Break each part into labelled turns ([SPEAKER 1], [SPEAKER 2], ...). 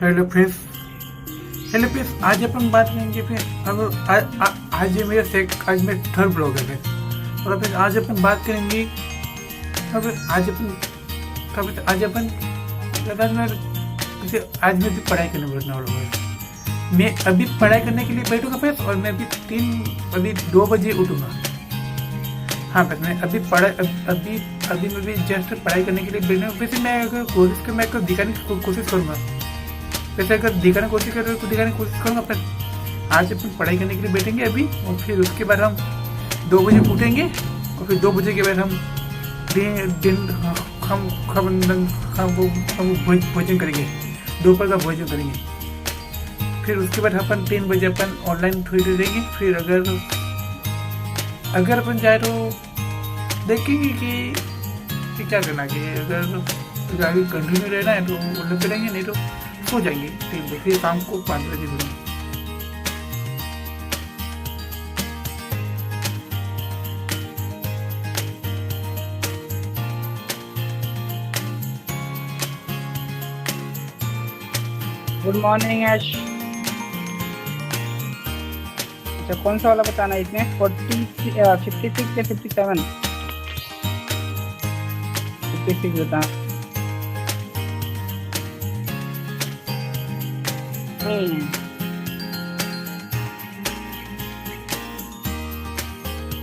[SPEAKER 1] Hello friends. Hello friends, आज अपन बात करेंगे फिर अब आज ये आज मेरा थर्ड ब्लॉग है फिर। और फिर आज अपन बात करेंगे अब आज अपन लगातार आज मैं भी पढ़ाई करने बैठने वाला हूँ। मैं अभी पढ़ाई करने के लिए बैठूंगा फिर, और मैं अभी 2 बजे उठूंगा। हाँ, बस मैं अभी मैं भी जस्ट पढ़ाई करने के लिए बैठूंगा। वैसे मैं अगर दिखाने की कोशिश करूँगा, वैसे अगर दिखाने की कोशिश करूँगा। पर आज अपन पढ़ाई करने के लिए बैठेंगे अभी, और फिर उसके बाद हम 2 बजे उठेंगे, और फिर 2 बजे के बाद हम भोजन करेंगे, दोपहर का भोजन करेंगे। फिर उसके बाद अपन 3 बजे अपन ऑनलाइन थोड़ी देर देंगे। फिर अगर अपन जाए तो देखेंगे कि क्या करना है। अगर आगे कंटिन्यू रहना है तो ऑनलाइन करेंगे, नहीं तो सो जाएंगे 3 बजे, फिर शाम को 5 बजे दूंगा।
[SPEAKER 2] गुड मॉर्निंग ऐश। अच्छा, कौन सा वाला बताना है इसमें? 56 या 57? 56 बता।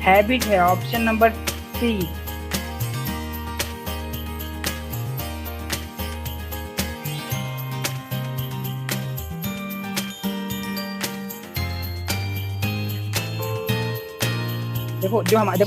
[SPEAKER 2] हैबिट है ऑप्शन नंबर सी। देखो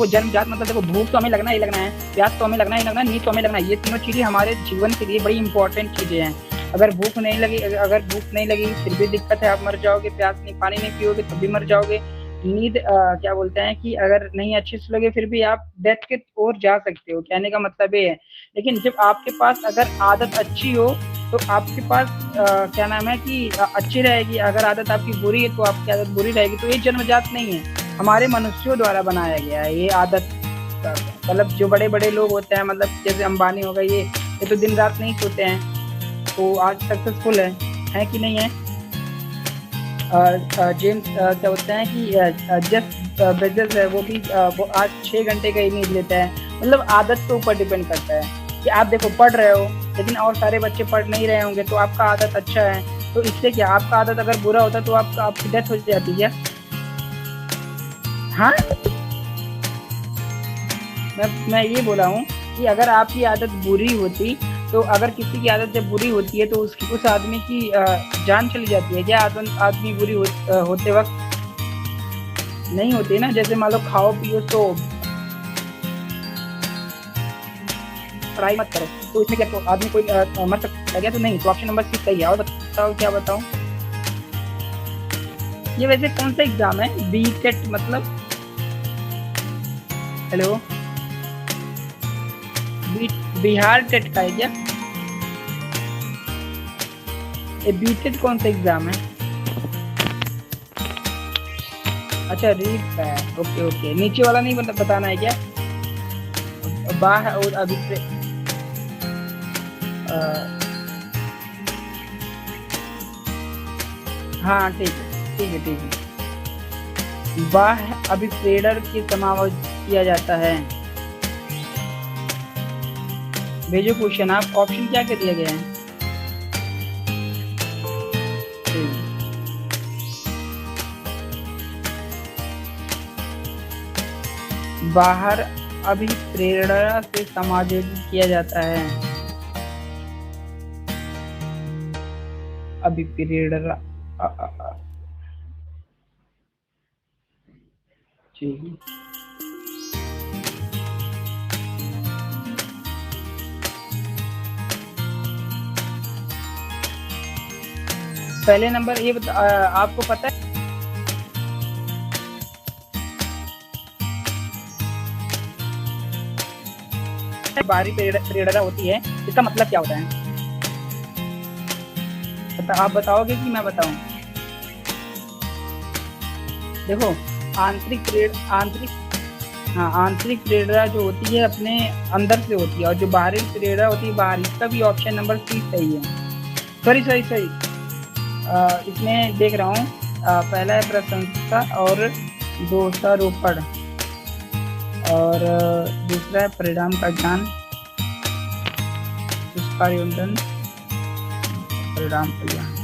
[SPEAKER 2] जन्मजात मतलब देखो, भूख तो हमें लगना ही लगना है, प्यास तो हमें लगना ही लगना है, नींद तो हमें लगना है। ये तीनों चीजें हमारे जीवन के लिए बड़ी इंपॉर्टेंट चीजें हैं। अगर भूख नहीं लगी फिर भी दिक्कत है, आप मर जाओगे। प्यास नहीं, पानी नहीं पियोगे तब भी मर जाओगे। नींद क्या बोलते हैं कि अगर नहीं अच्छी से लगे फिर भी आप डेथ के ओर जा सकते हो, कहने का मतलब ये है। लेकिन जब आपके पास अगर आदत अच्छी हो तो आपके पास क्या नाम है कि अच्छी रहेगी। अगर आदत आपकी बुरी है तो आपकी आदत बुरी रहेगी। तो ये जन्मजात नहीं है, हमारे मनुष्यों द्वारा बनाया गया है ये आदत। मतलब जो बड़े बड़े लोग होते हैं, मतलब जैसे अंबानी हो गए, ये तो दिन रात नहीं सोते हैं, तो आज सक्सेसफुल है कि नहीं है। जेम्स क्या बोलते हैं कि जेफ बेजोस है, वो आज 6 घंटे का ही नींद लेता है। मतलब आदत के ऊपर डिपेंड करता है कि आप देखो पढ़ रहे हो, लेकिन और सारे बच्चे पढ़ नहीं रहे होंगे, तो आपका आदत अच्छा है। तो इससे क्या, आपका आदत अगर बुरा होता तो आपकी डेथ हो जाती है। हाँ, मैं ये बोला हूँ कि अगर आपकी आदत बुरी होती, तो अगर किसी की आदत जब बुरी होती है तो उस आदमी की जान चली जाती है क्या? आदमी बुरी होते वक्त नहीं होती ना। जैसे मान लो खाओ पियो सो, पढ़ाई मत करो, तो इसमें क्या तो आदमी कोई मर सकता है क्या? तो नहीं। तो ऑप्शन नंबर 6 सही है। और बताओ क्या बताऊं? ये वैसे कौन सा एग्जाम है? बीटेट मतलब? हेलो, बिहार टेट का है क्या? ये बीटेट कौन सा एग्जाम है? अच्छा, रीट का है। ओके, नीचे वाला नहीं बताना है क्या? बाहर और अभी हाँ, ठीक है। बाह अभिप्रेरण के समावेश किया जाता है। भेजो क्वेश्चन। आप ऑप्शन क्या दिया गया है? बाहर अभिप्रेरणा से समायोजित किया जाता है। अभिप्रेरणा ठीक। पहले नंबर ये आपको पता है बाहरी प्रेरणा होती है, इसका मतलब क्या होता है? आप बताओगे कि मैं बताऊं? देखो, आंतरिक प्रेरणा जो होती है अपने अंदर से होती है, और जो बाहरी प्रेरणा होती है बाहर। इसका भी ऑप्शन नंबर 3 सही है। सॉरी इसमें देख रहा हूँ पहला है प्रशंसा और दोषारोपण और दूसरा है परिणाम का ज्ञान, पुष्पायोजन, परिणाम का ज्ञान।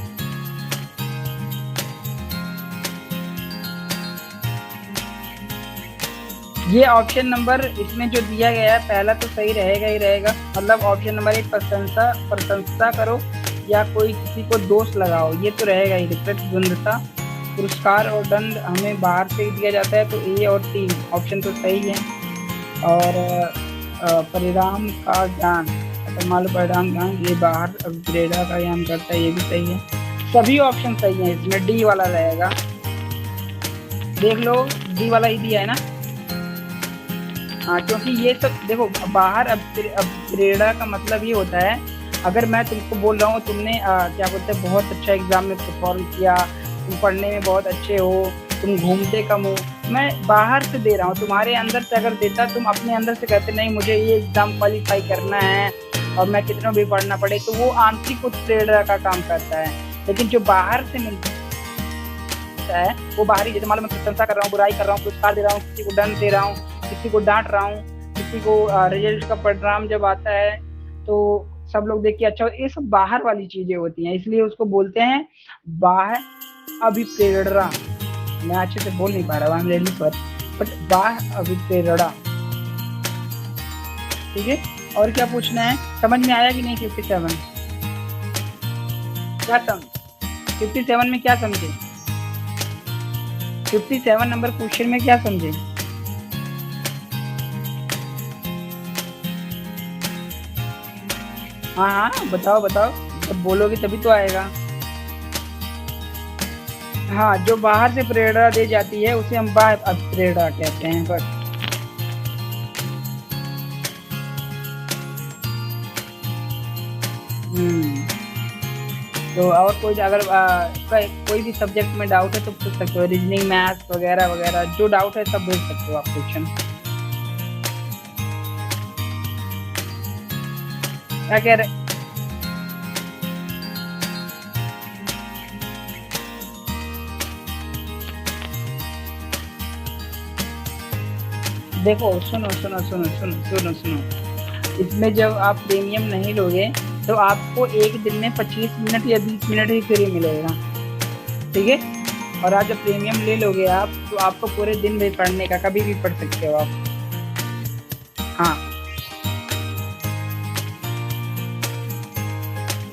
[SPEAKER 2] ये ऑप्शन नंबर इसमें जो दिया गया है पहला तो सही रहेगा ही रहेगा, मतलब ऑप्शन नंबर 1 प्रशंसा करो या कोई किसी को दोष लगाओ, ये तो रहेगा ही। प्रतिद्वंदता, पुरस्कार और दंड हमें बाहर से दिया जाता है, तो ए और 3 ऑप्शन तो सही है। और परिणाम का ज्ञान, मालूम परिणाम ज्ञान, ये बाहर प्रेरणा का ज्ञान करता है, ये भी सही है। सभी ऑप्शन सही है, इसमें डी वाला रहेगा। देख लो डी वाला ही दिया है ना। हाँ, क्योंकि ये सब देखो बाहर अब प्रेरणा का मतलब ये होता है, अगर मैं तुमको बोल रहा हूँ तुमने क्या बोलते हैं बहुत अच्छा एग्जाम में परफॉर्म किया, तुम पढ़ने में बहुत अच्छे हो, तुम घूमते कम हो, मैं बाहर से दे रहा हूँ, तुम्हारे अंदर से अगर देता, तुम अपने अंदर से कहते नहीं मुझे ये एग्जाम क्वालिफाई करना है और मैं कितना भी पढ़ना पड़े, तो वो आंतरिक प्रेरणा का काम करता है। लेकिन जो बाहर से मिलता है वो बाहरी, जैसे मालूम मैं प्रशंसा कर रहा हूँ, बुराई कर रहा हूँ, पुरस्कार दे रहा हूँ, किसी को दंड दे रहा हूँ, किसी को डांट रहा हूँ, किसी को रिजल्ट का परिणाम जब आता है तो सब लोग देख के अच्छा, ये सब बाहर वाली चीजें होती हैं, इसलिए उसको बोलते हैं बाह्य अभिप्रेरणा। मैं अच्छे से बोल नहीं पा रहा हूँ, बट बाह्य अभिप्रेरणा। ठीक है, और क्या पूछना है, समझ में आया कि नहीं? 57 क्या समझ, 57 में क्या समझे? 57 नंबर क्वेश्चन में क्या समझे? हाँ, बताओ, जब बोलोगे तभी तो आएगा। हाँ, जो बाहर से प्रेरणा दी जाती है उसे हम बाह्य प्रेरणा कहते हैं। बस तो और कोई अगर कोई भी सब्जेक्ट में डाउट है तो पूछ सकते हो, रीजनिंग, मैथ्स वगैरह वगैरह, जो डाउट है सब भेज सकते हो आप क्वेश्चन। क्या कह रहे? देखो सुनो, इसमें जब आप प्रीमियम नहीं लोगे तो आपको एक दिन में 25 मिनट या 20 मिनट ही फ्री मिलेगा, ठीक है। और आप जब प्रीमियम ले लोगे आप, तो आपको पूरे दिन भी पढ़ने का, कभी भी पढ़ सकते हो आप। हाँ,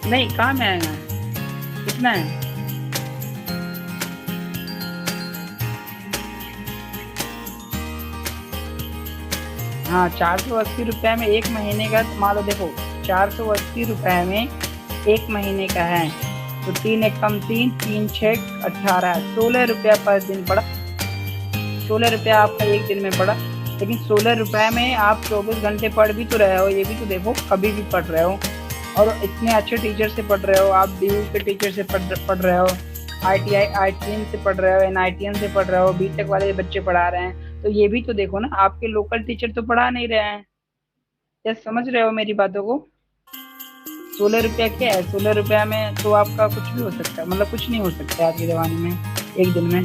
[SPEAKER 2] नहीं, कहाँ में आएगा, कितना है? हाँ, 480 रुपये में एक महीने का, मान लो देखो 480 रुपये में एक महीने का है, तो 3 एकम 3, 3 6 18, 16 रुपया पर दिन पड़ा, 16 रुपया आपका एक दिन में पड़ा। लेकिन 16 रुपये में आप 24 घंटे पढ़ भी तो रहे हो, ये भी तो देखो, कभी भी पढ़ रहे हो, और इतने अच्छे टीचर से पढ़ रहे हो आप, DU के टीचर से पढ़ रहे हो, IITian से पढ़ रहे हो, NITian से पढ़ रहे हो, बीटेक वाले बच्चे पढ़ा रहे हैं, तो ये भी तो देखो ना, आपके लोकल टीचर तो पढ़ा नहीं रहे हैं। क्या समझ रहे हो मेरी बातों को? 16 रुपया क्या है, 16 रुपया में तो आपका कुछ भी हो सकता है, मतलब कुछ नहीं हो सकता आज के ज़माने में एक दिन में।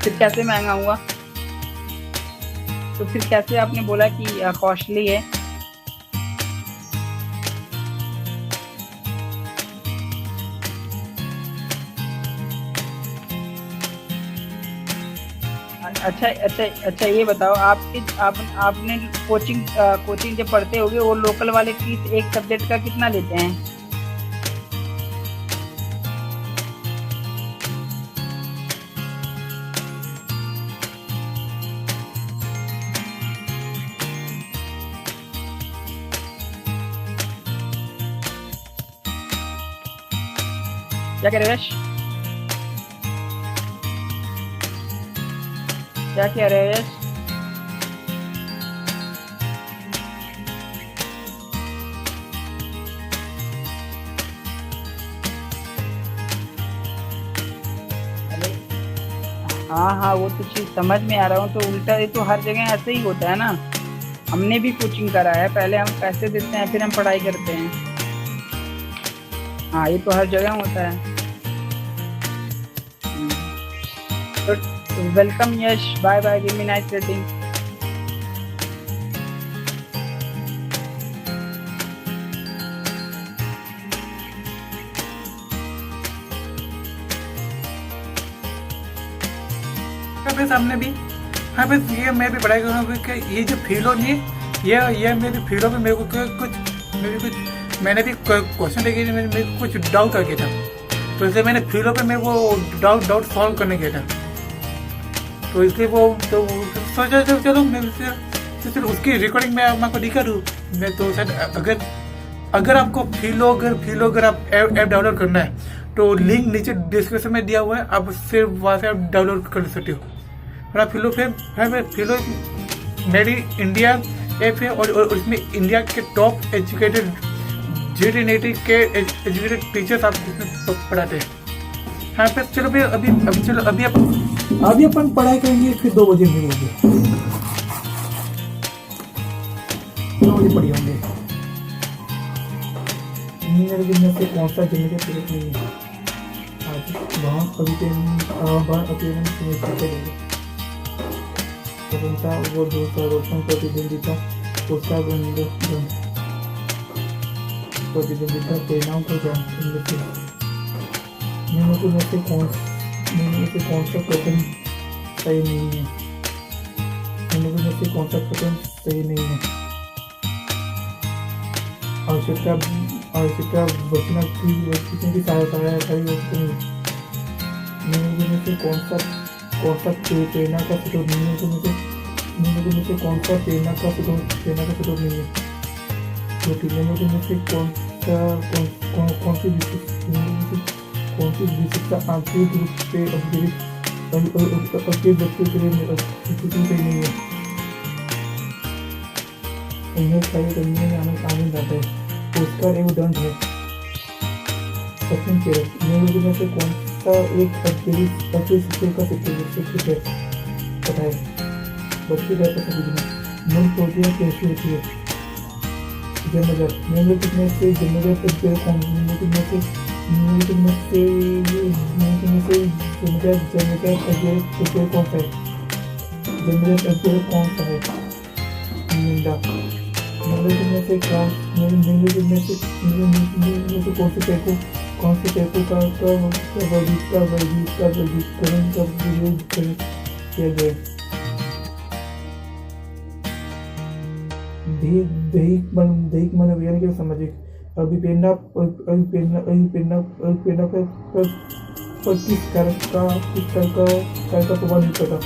[SPEAKER 2] फिर कैसे महंगा हुआ? तो फिर कैसे आपने बोला कि कॉस्टली है? अच्छा, ये बताओ, आपने कोचिंग जब पढ़ते होगे, वो लोकल वाले फीस एक सब्जेक्ट का कितना लेते हैं? क्या कह रहे हो यश? क्या कह रहे हो यश? हाँ, वो तो चीज समझ में आ रहा हूँ। तो उल्टा ये तो हर जगह ऐसे ही होता है ना। हमने भी कोचिंग करा है, पहले हम पैसे देते हैं फिर हम पढ़ाई करते हैं। हाँ ये तो हर जगह होता है। तो welcome Yash, bye bye, give me nice rating.
[SPEAKER 1] फिर सामने भी हाँ बस ये मैं भी पढ़ाई कर रहा हूँ कि ये जो फीलो नहीं ये मेरी फीलो में मेरे को कुछ मैंने भी क्वेश्चन लेके मेरे को कुछ डाउट आ गया था, तो इसलिए मैंने फीलो पे मैं वो डाउट सॉल्व करने गया था, तो इसलिए वो तो सोचा चलो मैं फिर उसकी रिकॉर्डिंग मैं आपको दिखा दूँ। मैं तो शायद अगर आपको फीलो अगर आप ऐप डाउनलोड करना है तो लिंक नीचे डिस्क्रिप्शन में दिया हुआ है, आप सिर्फ वहाँ से आप डाउनलोड कर सकते हो। और फीलो मेरी इंडिया ऐप है और उसमें इंडिया के टॉप एजुकेटेड GT NET के एजुकेटेड टीचर्स आप इसमें पढ़ाते हैं। हाँ फिर चलो भैया अभी अपन पढ़ाई करेंगे, फिर 2 बजे मिलेंगे, 2 बजे पढ़ी होंगे। में से कौन सा जनरेटर पीरियड नहीं है आज वहाँ स्वतंत्रता वो दोषारोपण प्रतिद्वंदिता उसका प्रतिद्वंदिता परिणाम को जानते निम्न में से कौन सा कथन सही नहीं है, निम्न में से कौन सा कथन सही नहीं है। आवश्यकता बचना की सहायता नहीं, निम्न में से कौन सा प्रेरणा का स्रोत निम्न में से कौन सा प्रेरणा का स्रोत नहीं है। निम्न में से कौन सी विशेषता आंतरिक रूप से अपने बच्चों के लिए सही नहीं है। इन्हें कार्य करने में आनंद आता है, पुरस्कार एवं दंड है। निम्न में से कौन सा एक अतिरिक्त शिक्षक का शिक्षक है बताए। बच्चे का समझना मूल प्रक्रिया कैसी होती है। जन्मजात निम्नलिखित में से जन्मजात जन्मजात कौन सा है। जन्मजात कौन सा है। निंदा निम्नलिखित में से कौन से टैपू का वर्गीकरण का विरोध किया गया। दैहिक मनोविज्ञान के सामाजिक अभिप्रेरणा पर किस कारक का प्रभाव नहीं पड़ता।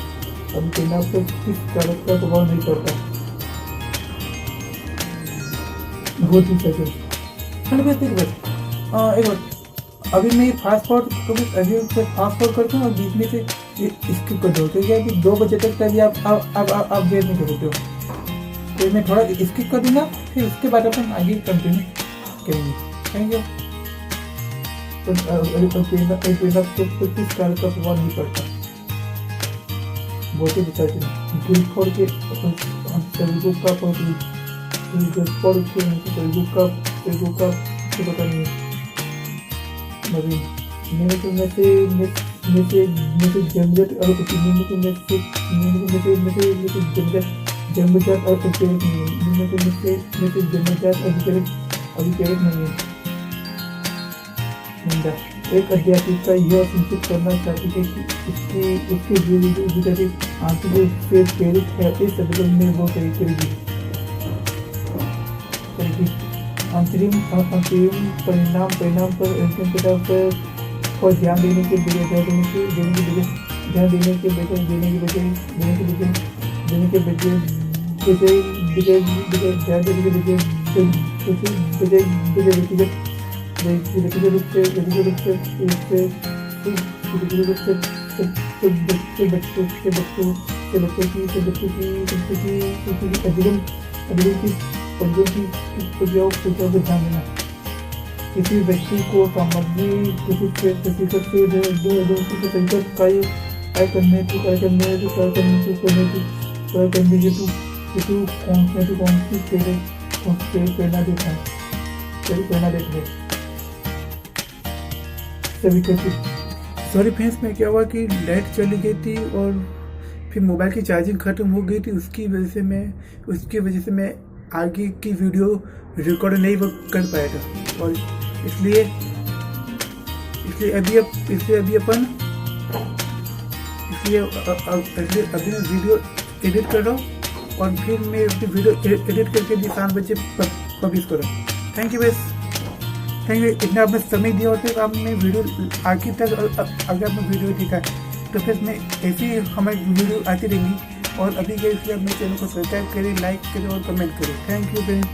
[SPEAKER 1] अभिप्रेरणा पर किस कारक का प्रभाव नहीं पड़ता। बहुत ही सही एक बार अभी मैं फास्ट फॉरवर्ड करता हूँ और बीच में से स्किप कर दो, क्योंकि अभी 2 बजे तक तभी आप वेट नहीं कर सकते हो, तो मैं थोड़ा स्किप कर दूंगा, फिर उसके बाद अपन आगे कंटिन्यू करेंगे। Thank you. तो किस कार्य का प्रभाव नहीं पड़ता। बहुत ही गिरफोड़ के शरीरों का पता नहीं है। नवीन में से जन्मजात और जन्मजात और अभिप्रेरक नहीं है। जन्मजात अभिप्रेरक नहीं है। निंदा एक अध्यापिका यह सुनिश्चित करना चाहती है कि उसके विद्यार्थी आंतरिक रूप से प्रेरित है, इस संदर्भ में वो करेगी। अंतरिम परिणाम पर ध्यान देने के बजाय ध्यान देना। किसी व्यक्ति को सामग्री प्रेरणा देता है। सभी को सॉरी फ्रेंड्स, में क्या हुआ कि लाइट चली गई थी और फिर मोबाइल की चार्जिंग ख़त्म हो गई थी। उसकी वजह से मैं आगे की वीडियो रिकॉर्ड नहीं कर पाया था। और इसलिए अभी मैं वीडियो एडिट कर रहा हूँ और फिर मैं अपनी वीडियो एडिट करके भी 7 बजे पब्लिश कर रहा हूँ। थैंक यू इतना आपने समय दिया और फिर आपने वीडियो आखिर तक अगर आपने वीडियो देखा तो फिर मैं ऐसी ही हमारी वीडियो आती रहेंगी। और अभी के इसलिए अपने चैनल को सब्सक्राइब करें, लाइक करें और कमेंट करें। Thank you friends.